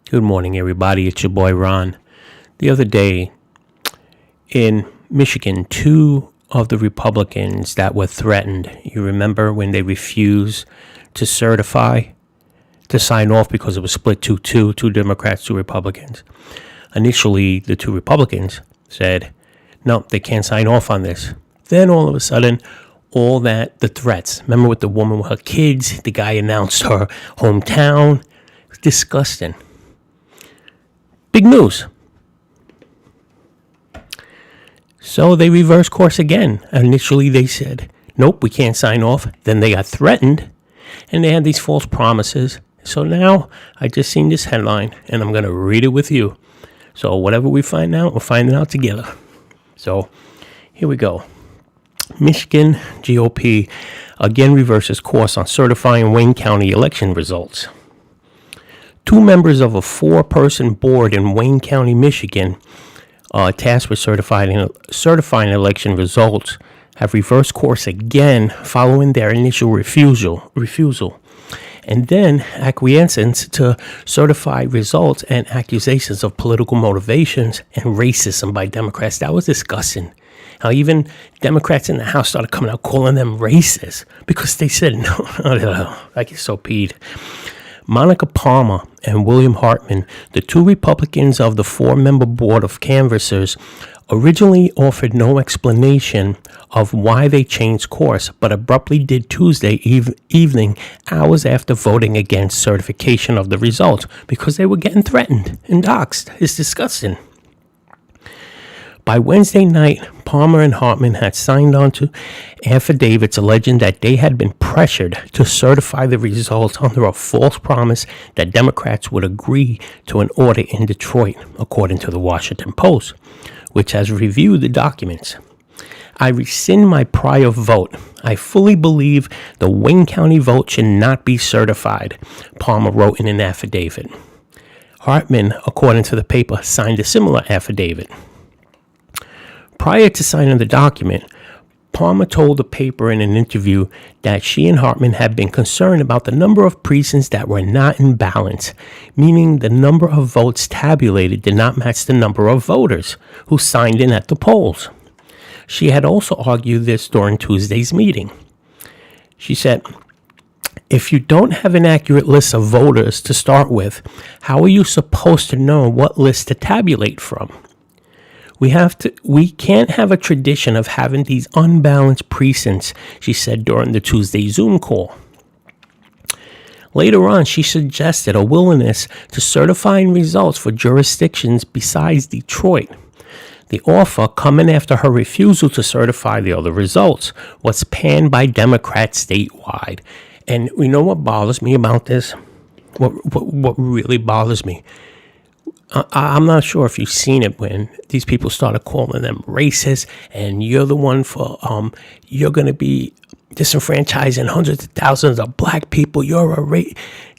Good morning, everybody. It's your boy Ron. The other day in Michigan, two of the Republicans that were threatened, you remember when they refused to certify, to sign off because it was split 2-2, two Democrats, two Republicans. Initially, the two Republicans said, no, they can't sign off on this. Then all of a sudden, the threats, remember with the woman with her kids, the guy announced her hometown. It was disgusting. Big news. So they reversed course again. Initially they said, nope, we can't sign off. Then they got threatened and they had these false promises. So now I just seen this headline and I'm going to read it with you. So whatever we find out, we'll find it out together. So here we go. Michigan GOP again reverses course on certifying Wayne County election results. Two members of a four-person board in Wayne County, Michigan, tasked with certifying election results, have reversed course again following their initial refusal, and then acquiescence to certify results and accusations of political motivations and racism by Democrats. That was disgusting. How even Democrats in the House started coming out calling them racist because they said no. I get so peeved. Monica Palmer and William Hartman, the two Republicans of the four-member board of canvassers, originally offered no explanation of why they changed course, but abruptly did Tuesday evening, hours after voting against certification of the results, because they were getting threatened and doxxed. It's disgusting. By Wednesday night, Palmer and Hartman had signed on to affidavits alleging that they had been pressured to certify the results under a false promise that Democrats would agree to an audit in Detroit, according to the Washington Post, which has reviewed the documents. I rescind my prior vote. I fully believe the Wayne County vote should not be certified, Palmer wrote in an affidavit. Hartman, according to the paper, signed a similar affidavit. Prior to signing the document, Palmer told the paper in an interview that she and Hartman had been concerned about the number of precincts that were not in balance, meaning the number of votes tabulated did not match the number of voters who signed in at the polls. She had also argued this during Tuesday's meeting. She said, if you don't have an accurate list of voters to start with, how are you supposed to know what list to tabulate from? We can't have a tradition of having these unbalanced precincts, she said during the Tuesday Zoom call. Later on, she suggested a willingness to certifying results for jurisdictions besides Detroit. The offer, coming after her refusal to certify the other results, was panned by Democrats statewide. And you know what bothers me about this? What really bothers me? I'm not sure if you've seen it when these people started calling them racist and you're the one for, you're going to be disenfranchising hundreds of thousands of black people. You're a race.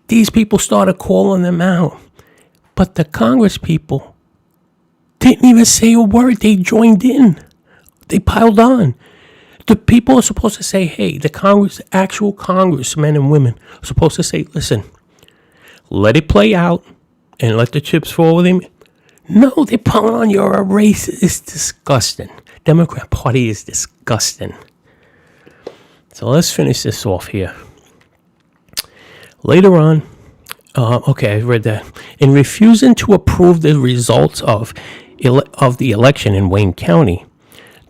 These people started calling them out. But the Congress people didn't even say a word. They joined in. They piled on. The people are supposed to say, hey, actual congressmen and women are supposed to say, listen, let it play out. And let the chips fall with him. No, they're pulling on you're a racist. It's disgusting. Democrat Party is disgusting. So let's finish this off here. Later on, I read that. In refusing to approve the results of the election in Wayne County,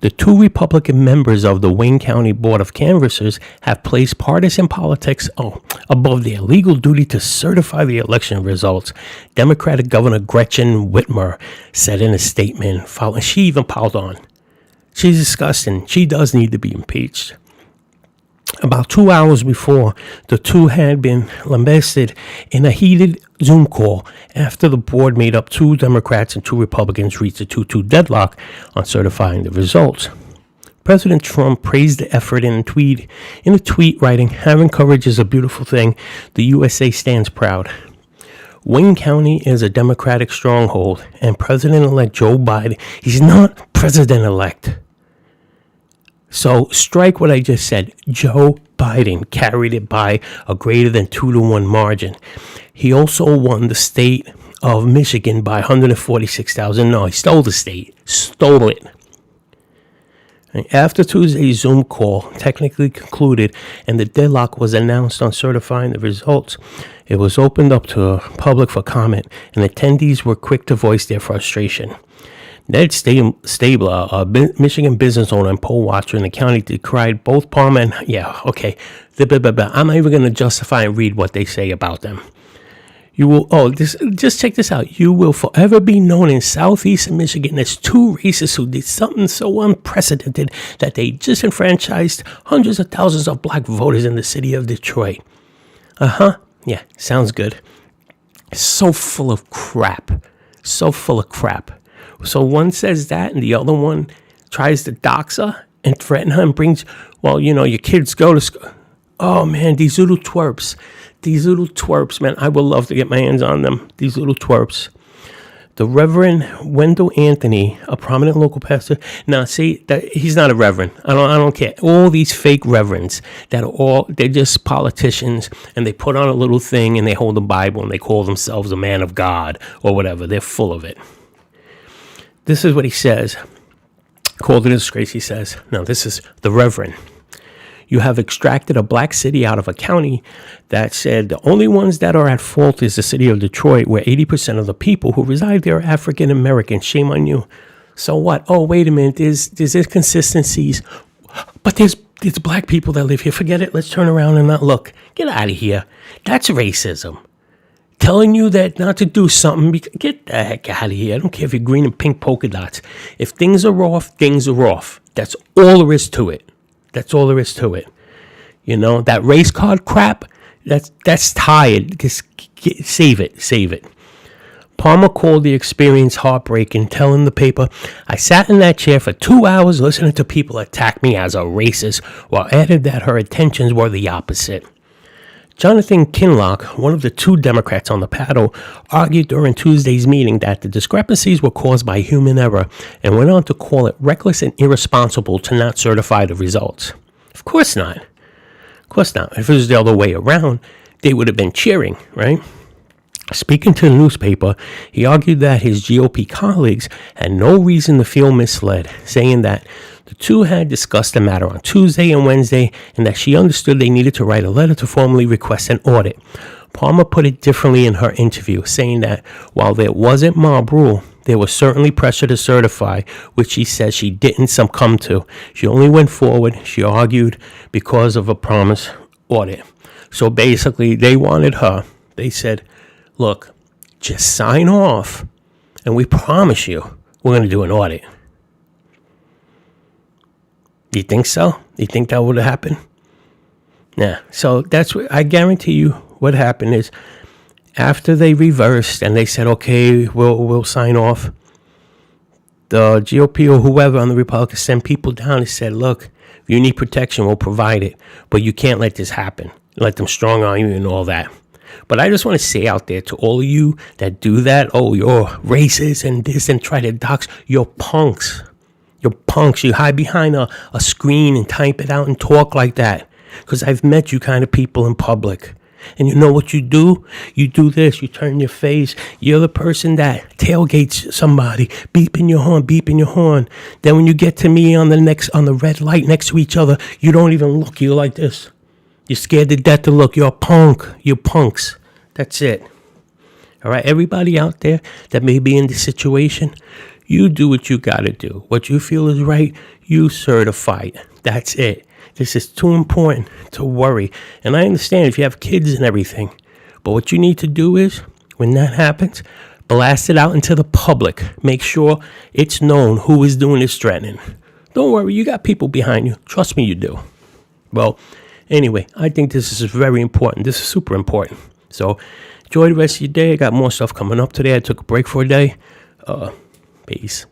the two Republican members of the Wayne County Board of Canvassers have placed partisan politics above their legal duty to certify the election results, Democratic Governor Gretchen Whitmer said in a statement. She even piled on. She's disgusting. She does need to be impeached. About 2 hours before, the two had been lambasted in a heated Zoom call after the board made up two Democrats and two Republicans reached a 2-2 deadlock on certifying the results. President Trump praised the effort in a tweet writing, having coverage is a beautiful thing. The USA stands proud. Wayne County is a Democratic stronghold, and President-elect Joe Biden, he's not president-elect. So strike what I just said. Joe Biden carried it by a greater than 2-1 margin. He also won the state of Michigan by 146,000. No, he stole the state. Stole it. After Tuesday's Zoom call technically concluded and the deadlock was announced on certifying the results, it was opened up to the public for comment, and attendees were quick to voice their frustration. Ned Stabler, a Michigan business owner and poll watcher in the county, decried both Palmer and, I'm not even going to justify and read what they say about them. You will, just check this out. You will forever be known in southeastern Michigan as two racists who did something so unprecedented that they disenfranchised hundreds of thousands of black voters in the city of Detroit. Yeah, sounds good. So full of crap. So full of crap. So one says that and the other one tries to dox her and threaten her and brings, your kids go to school. Oh, man, these little twerps. These little twerps, man, I would love to get my hands on them. These little twerps. The Reverend Wendell Anthony, a prominent local pastor. Now, see, he's not a reverend. I don't care. All these fake reverends they're just politicians, and they put on a little thing and they hold a Bible and they call themselves a man of God or whatever. They're full of it. This is what he says. Called it a disgrace, he says. No, this is the Reverend. You have extracted a black city out of a county that said the only ones that are at fault is the city of Detroit, where 80% of the people who reside there are African American. Shame on you. So what? Oh, wait a minute. There's inconsistencies. But there's black people that live here. Forget it. Let's turn around and not look. Get out of here. That's racism. Telling you that not to do something. Get the heck out of here. I don't care if you're green and pink polka dots. If things are off, things are off. That's all there is to it. That's all there is to it. That race card crap, that's tired. Just save it. Palmer called the experience heartbreaking, telling the paper, I sat in that chair for 2 hours listening to people attack me as a racist, while added that her intentions were the opposite. Jonathan Kinlock, one of the two Democrats on the panel, argued during Tuesday's meeting that the discrepancies were caused by human error and went on to call it reckless and irresponsible to not certify the results. Of course not. Of course not. If it was the other way around, they would have been cheering, right? Speaking to the newspaper, he argued that his GOP colleagues had no reason to feel misled, saying that the two had discussed the matter on Tuesday and Wednesday, and that she understood they needed to write a letter to formally request an audit. Palmer put it differently in her interview, saying that while there wasn't mob rule, there was certainly pressure to certify, which she says she didn't succumb to. She only went forward, she argued, because of a promised audit. So basically, they wanted her. They said, look, just sign off, and we promise you we're going to do an audit. You think so? You think that would have happened? Nah. So that's what I guarantee you. What happened is, after they reversed and they said, okay, we'll sign off, the GOP or whoever on the Republicans sent people down and said, look, if you need protection, we'll provide it, but you can't let this happen. Let them strong arm you and all that. But I just want to say out there to all of you that do that, oh, you're racist and this, and try to dox, you're punks. You're punks. You hide behind a screen and type it out and talk like that. Because I've met you kind of people in public. And you know what you do? You do this. You turn your face. You're the person that tailgates somebody, beeping your horn. Then when you get to me on the red light next to each other, you don't even look. You're like this. You're scared to death to look. You're a punk. You're punks. That's it. All right, everybody out there that may be in this situation, you do what you got to do. What you feel is right, you certify it. That's it. This is too important to worry. And I understand if you have kids and everything. But what you need to do is, when that happens, blast it out into the public. Make sure it's known who is doing this threatening. Don't worry, you got people behind you. Trust me, you do. Well, anyway, I think this is very important. This is super important. So enjoy the rest of your day. I got more stuff coming up today. I took a break for a day. Peace.